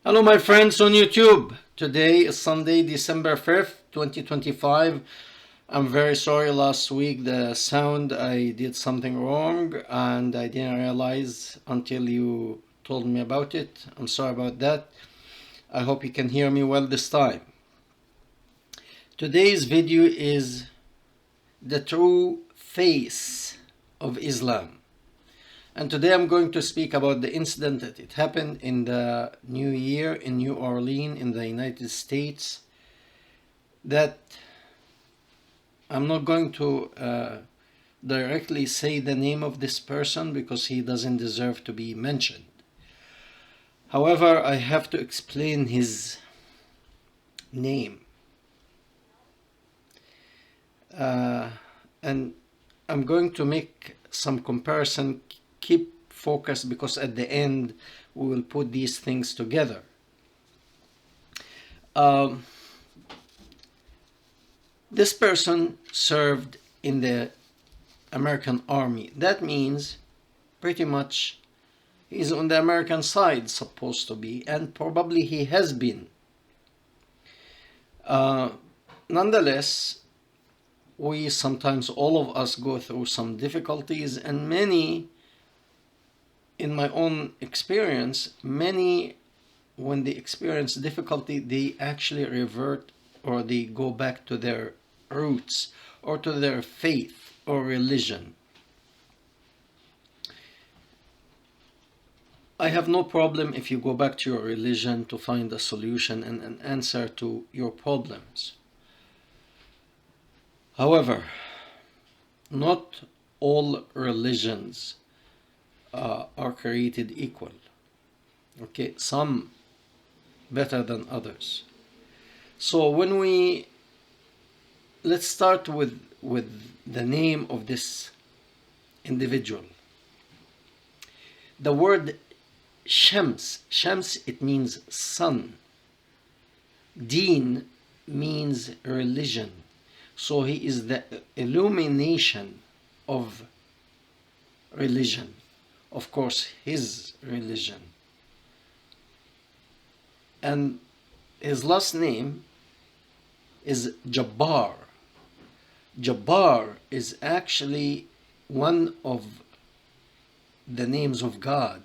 Hello, my friends on YouTube. Today is Sunday, December 5th, 2025. I'm very sorry last week the sound, I did something wrong and I didn't realize until you told me about it. I'm sorry about that. I hope you can hear me well this time. Today's video is the true face of Islam. And today I'm going to speak about the incident that it happened in the New Year in New Orleans in the United States. That I'm not going to directly say the name of this person because he doesn't deserve to be mentioned. However, I have to explain his name. And I'm going to make some comparison. Keep focused because at the end we will put these things together. This person served in the American Army. That means pretty much he's on the American side, supposed to be, and probably he has been. Nonetheless, we sometimes, all of us, go through some difficulties, and many, in my own experience, many, when they experience difficulty, they actually revert or they go back to their roots or to their faith or religion. I have no problem if you go back to your religion to find a solution and an answer to your problems. However, not all religions are created equal. Okay, some better than others. So let's start with the name of this individual. The word Shams, it means sun. Deen means religion. So he is the illumination of religion. Of course, his religion. And his last name is Jabbar. Jabbar is actually one of the names of God.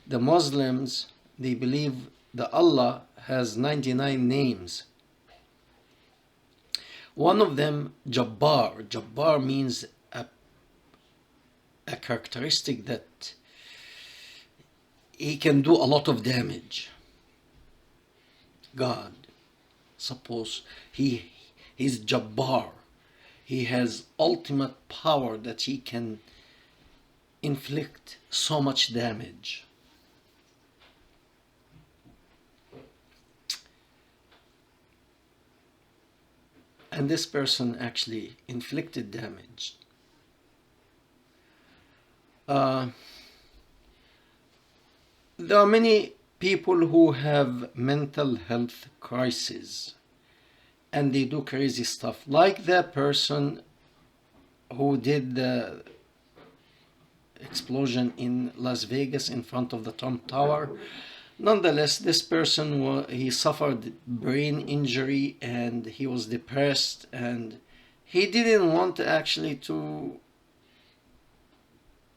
The Muslims, they believe that Allah has 99 names. One of them, Jabbar. Jabbar means a characteristic that he can do a lot of damage. God, suppose he's Jabbar. He has ultimate power that he can inflict so much damage. And this person actually inflicted damage. There are many people who have mental health crises and they do crazy stuff, like the person who did the explosion in Las Vegas in front of the Trump Tower. Nonetheless, this person, he suffered brain injury and he was depressed, and he didn't want actually to,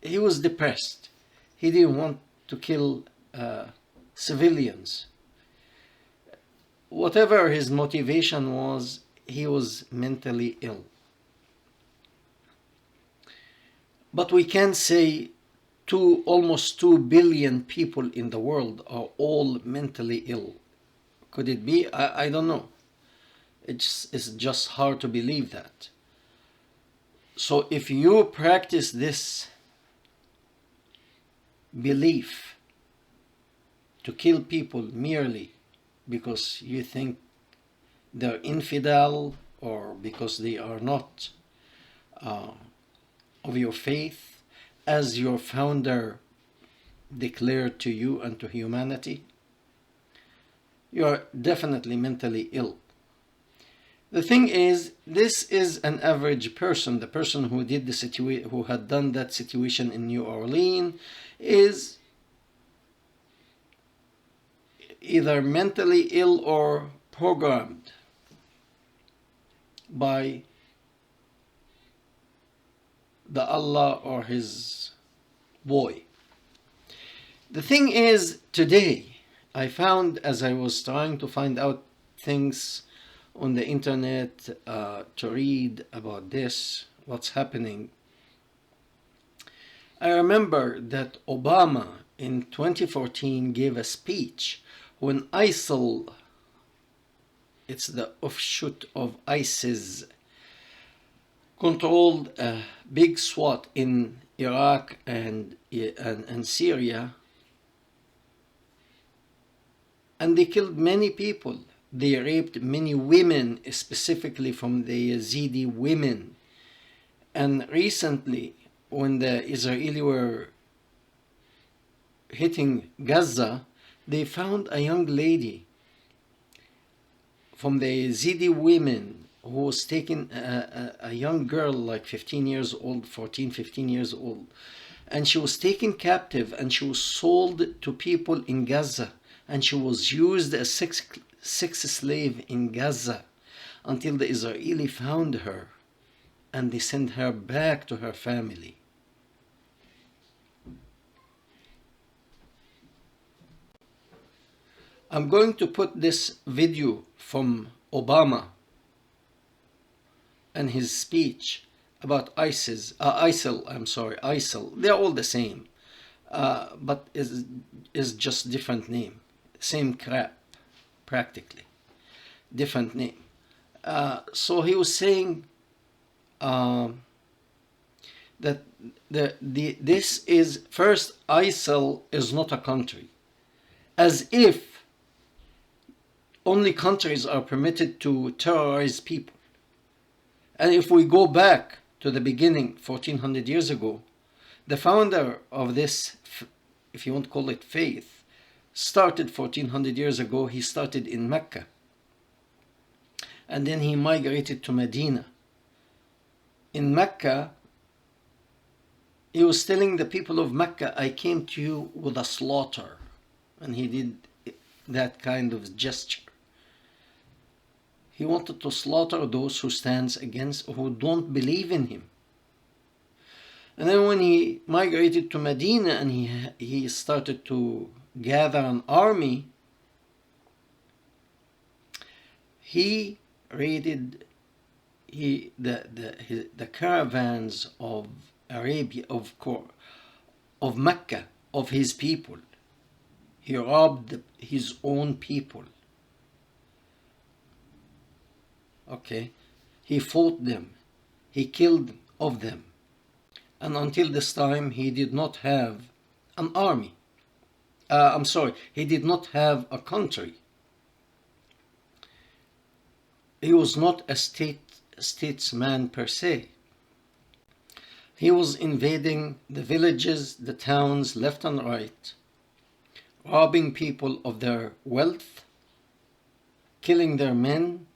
he was depressed. He didn't want to kill civilians. Whatever his motivation was, he was mentally ill. But we can say almost 2 billion people in the world are all mentally ill. Could it be? I don't know. It's just hard to believe that. So if you practice this belief to kill people merely because you think they're infidel or because they are not of your faith, as your founder declared to you and to humanity, you are definitely mentally ill. The thing is, this is an average person. The person who did who had done that situation in New Orleans is either mentally ill or programmed by the Allah or his boy. The thing is, today I found, as I was trying to find out things on the internet to read about this, what's happening, I remember that Obama in 2014 gave a speech when ISIL, it's the offshoot of ISIS, controlled a big swath in Iraq and Syria, and they killed many people. They raped many women, specifically from the Yazidi women. And recently, when the Israeli were hitting Gaza, they found a young lady from the Yazidi women who was taken, a young girl like 15 years old, 14, 15 years old. And she was taken captive and she was sold to people in Gaza. And she was used as sex slave in Gaza until the Israeli found her and they sent her back to her family. I'm going to put this video from Obama and his speech about ISIL. They're all the same, but is just different name. Same crap, practically. Different name. So he was saying that this is, first, ISIL is not a country. As if only countries are permitted to terrorize people. And if we go back to the beginning, 1400 years ago, the founder of this, if you want to call it faith, started 1400 years ago. He started in Mecca. And then he migrated to Medina. In Mecca, he was telling the people of Mecca, I came to you with a slaughter. And he did that kind of gesture. He wanted to slaughter those who stands against, who don't believe in him. And then when he migrated to Medina and he started to gather an army, he raided the caravans of Arabia, of Mecca, of his people. He robbed his own people. Okay, he fought them, he killed of them, and until this time he did not have an army. He did not have a country. He was not a statesman per se. He was invading the villages, the towns, left and right, robbing people of their wealth, killing their men,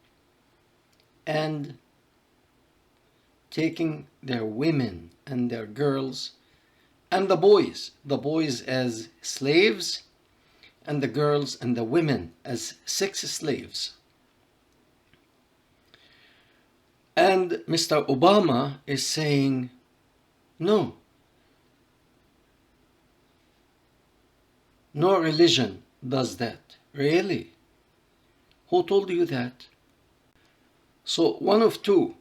and taking their women and their girls and the boys as slaves, and the girls and the women as sex slaves. And Mr. Obama is saying, no religion does that. Really? Who told you that? So one of two.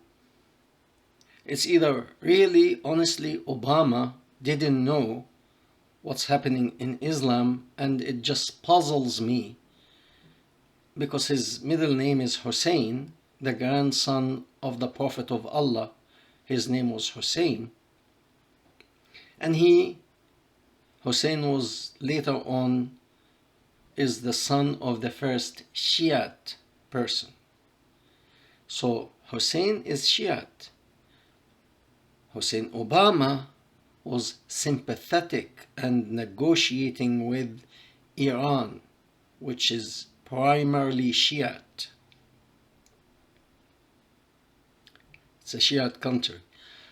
It's either really, honestly, Obama didn't know what's happening in Islam, and it just puzzles me because his middle name is Hussein, the grandson of the Prophet of Allah. His name was Hussein. And Hussein was later on, is the son of the first Shiite person. So Hussein is Shiite. Hussein Obama was sympathetic and negotiating with Iran, which is primarily Shiite. It's a Shiite country.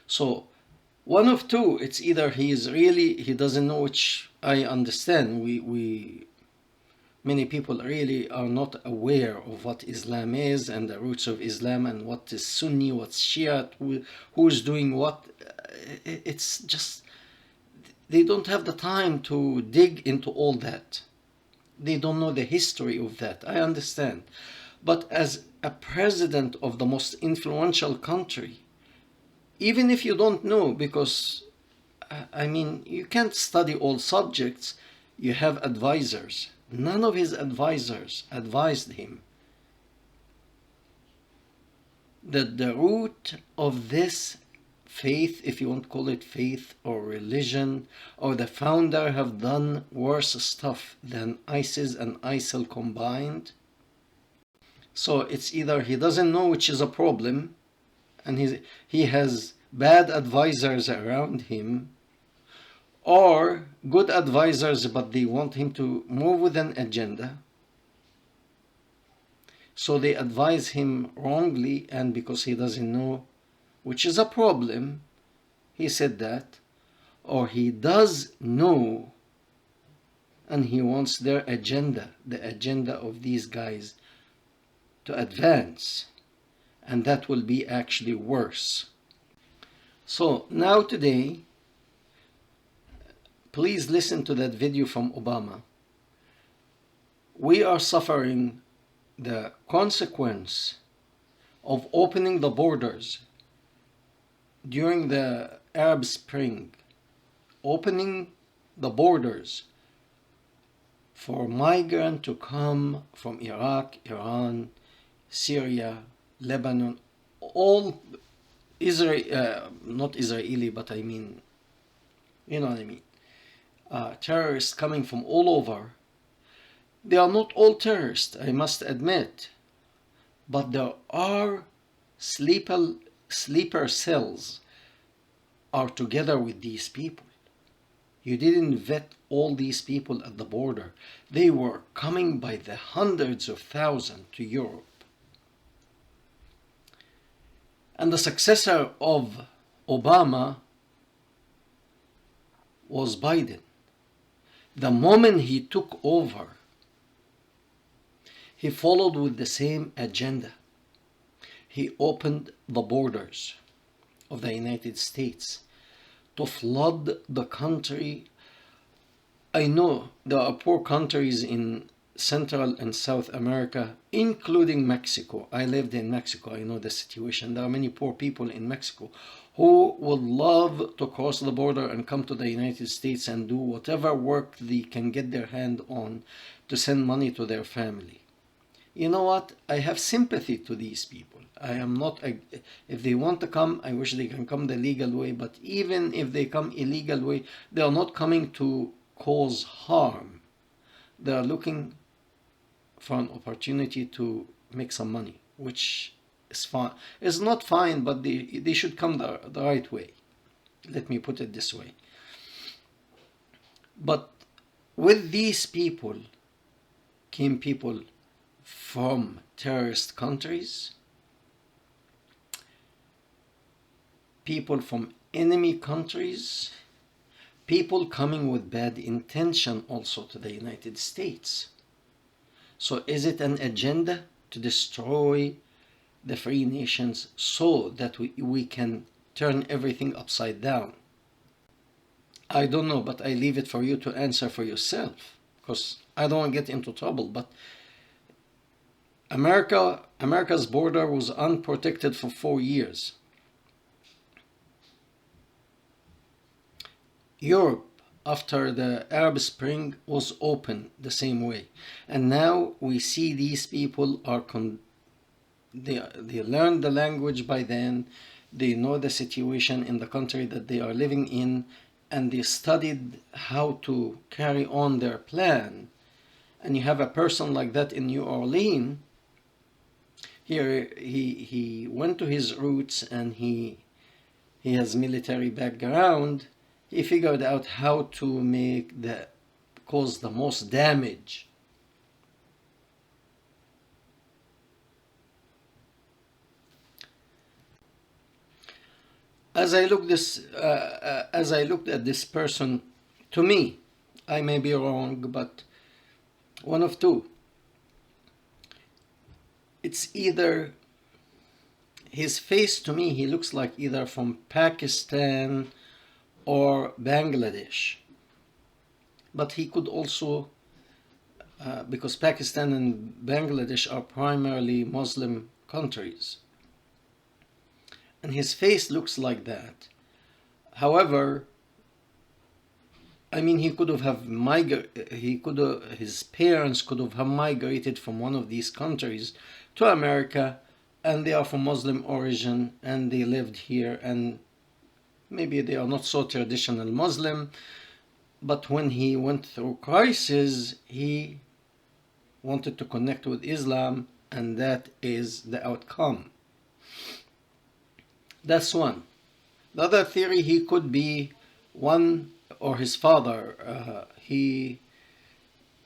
So one of two, it's either he doesn't know, which I understand. We Many people really are not aware of what Islam is and the roots of Islam and what is Sunni, what's Shia, who's doing what. It's just, they don't have the time to dig into all that. They don't know the history of that. I understand. But as a president of the most influential country, even if you don't know, because I mean, you can't study all subjects, you have advisors. None of his advisors advised him that the root of this faith, if you want to call it faith or religion, or the founder have done worse stuff than ISIS and ISIL combined. So it's either he doesn't know, which is a problem, and he has bad advisors around him, or good advisors but they want him to move with an agenda, so they advise him wrongly, and because he doesn't know, which is a problem, he said that, or he does know and he wants their agenda, the agenda of these guys, to advance, and that will be actually worse. So now today, please listen to that video from Obama. We are suffering the consequence of opening the borders during the Arab Spring, opening the borders for migrants to come from Iraq, Iran, Syria, Lebanon, all Israel, not Israeli, but I mean, you know what I mean, terrorists coming from all over. They are not all terrorists, I must admit, but there are sleeper cells are together with these people. You didn't vet all these people at the border. They were coming by the hundreds of thousands to Europe. And the successor of Obama was Biden. The moment he took over, he followed with the same agenda. He opened the borders of the United States to flood the country. I know there are poor countries in Central and South America, including Mexico. I lived in Mexico. I know the situation. There are many poor people in Mexico who would love to cross the border and come to the United States and do whatever work they can get their hand on to send money to their family. You know what? I have sympathy to these people. I am not, if they want to come, I wish they can come the legal way, but even if they come illegal way, they are not coming to cause harm. They are looking for an opportunity to make some money, which is fine. It's not fine, but they should come the right way. Let me put it this way. But with these people came people from terrorist countries, people from enemy countries, people coming with bad intention also to the United States. So is it an agenda to destroy the free nations so that we can turn everything upside down? I don't know, but I leave it for you to answer for yourself, because I don't want to get into trouble. But America's border was unprotected for 4 years. Europe, after the Arab Spring, was open the same way. And now we see these people are they learned the language by then, they know the situation in the country that they are living in, and they studied how to carry on their plan. And you have a person like that in New Orleans. Here he went to his roots, and he has military background. He figured out how to cause the most damage. As I looked at this person, to me, I may be wrong, but One of two. It's either his face, to me, he looks like either from Pakistan or Bangladesh. But he could also, because Pakistan and Bangladesh are primarily Muslim countries, and his face looks like that. However, I mean, he could have his parents could have migrated from one of these countries to America, and they are from Muslim origin, and they lived here, and maybe they are not so traditional Muslim, but when he went through crisis, he wanted to connect with Islam, and that is the outcome. That's one. The other theory, he could be one, or his father, he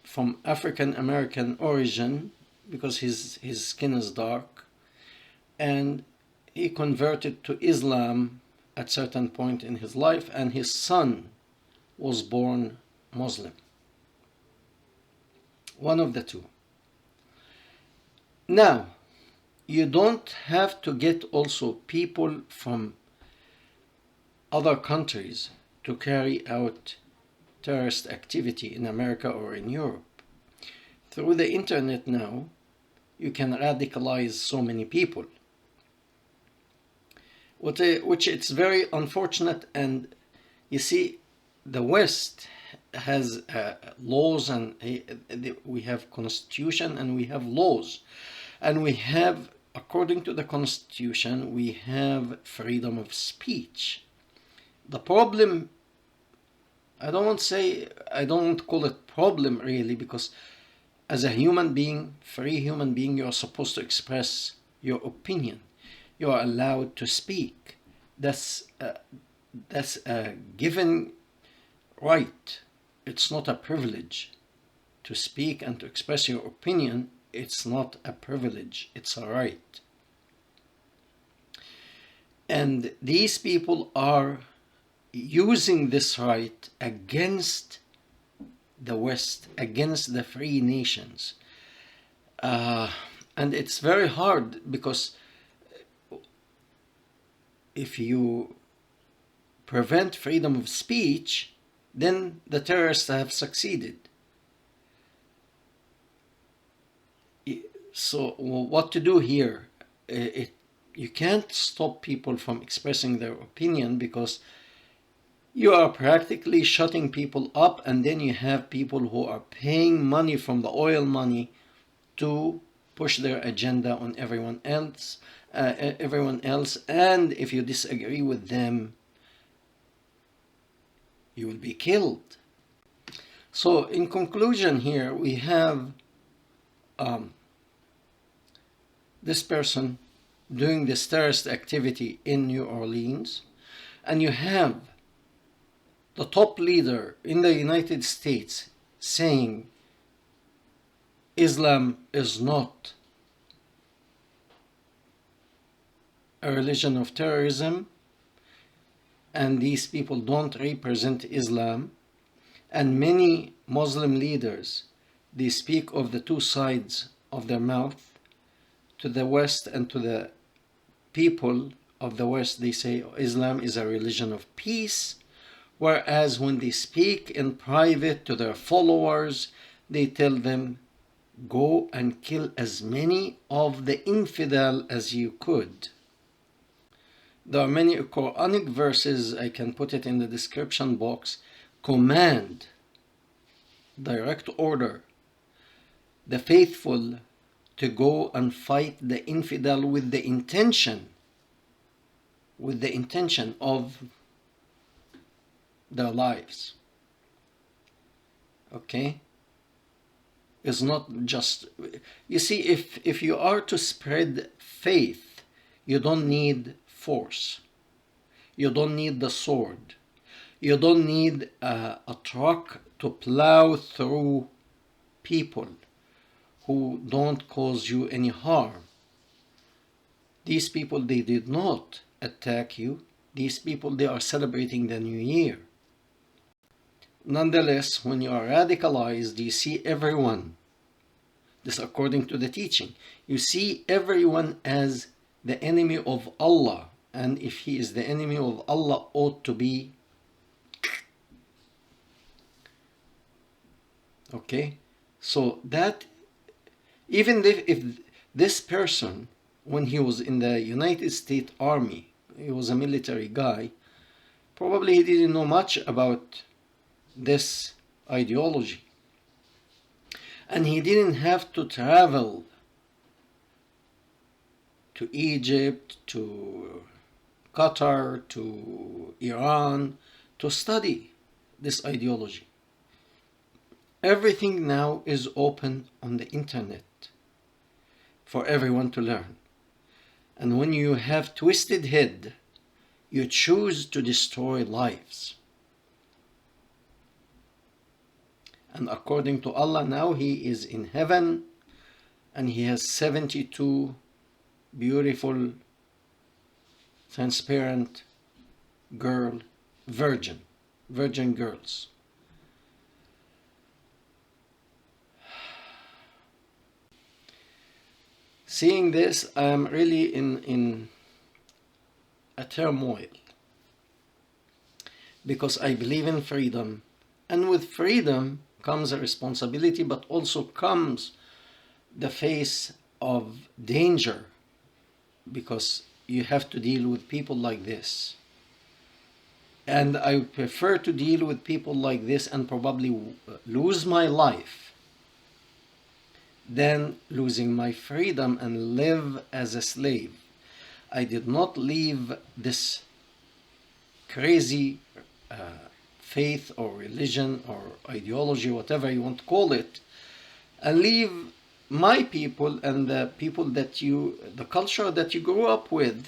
from African American origin, because his skin is dark, and he converted to Islam at certain point in his life, and his son was born Muslim. One of the two. Now, you don't have to get also people from other countries to carry out terrorist activity in America or in Europe. Through the internet now, you can radicalize so many people, which it's very unfortunate. And you see, the West has laws, and we have constitution and we have laws, and we have, according to the constitution, we have freedom of speech. The problem, I don't want to call it problem really, because as a human being, free human being, you're supposed to express your opinion. You are allowed to speak. That's a given right. It's not a privilege. To speak and to express your opinion, it's not a privilege, it's a right. And these people are using this right against the West, against the free nations. And it's very hard, because if you prevent freedom of speech, then the terrorists have succeeded. So what to do here? You can't stop people from expressing their opinion, because you are practically shutting people up, and then you have people who are paying money from the oil money to push their agenda on everyone else. And if you disagree with them, you will be killed. So in conclusion here, we have this person doing this terrorist activity in New Orleans, and you have the top leader in the United States saying Islam is not a religion of terrorism, and these people don't represent Islam. And many Muslim leaders, they speak of the two sides of their mouth. To the West and to the people of the West, they say Islam is a religion of peace, whereas when they speak in private to their followers, they tell them, go and kill as many of the infidel as you could. There are many Quranic verses, I can put it in the description box, command, direct order, the faithful to go and fight the infidel with the intention of their lives. Okay? It's not just, you see, if you are to spread faith, you don't need force. You don't need the sword. You don't need a truck to plow through people who don't cause you any harm. These people, they did not attack you. These people, they are celebrating the new year. Nonetheless, when you are radicalized, you see everyone This according to the teaching. You see everyone as the enemy of Allah, and if he is the enemy of Allah, ought to be okay. So that even if this person, when he was in the United States Army, he was a military guy, probably he didn't know much about this ideology. And he didn't have to travel to Egypt, to Qatar, to Iran to study this ideology. Everything now is open on the internet for everyone to learn. And when you have twisted head, you choose to destroy lives. And according to Allah, now he is in heaven and he has 72 beautiful, transparent virgin girls. Seeing this, I am really in a turmoil, because I believe in freedom, and with freedom comes a responsibility, but also comes the face of danger, because you have to deal with people like this. And I prefer to deal with people like this and probably lose my life than losing my freedom and live as a slave. I did not leave this crazy faith or religion or ideology, whatever you want to call it, and leave my people and the people that the culture that you grew up with.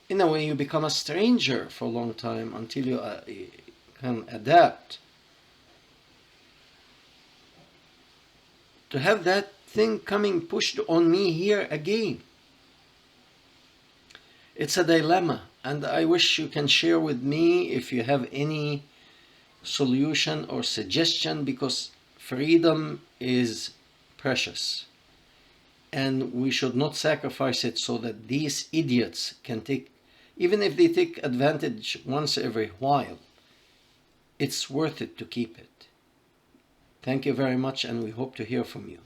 In a way, you become a stranger for a long time until you can adapt. To have that thing coming pushed on me here again, it's a dilemma, and I wish you can share with me if you have any solution or suggestion, because freedom is precious and we should not sacrifice it so that these idiots can take, even if they take advantage once every while, it's worth it to keep it. Thank you very much, and we hope to hear from you.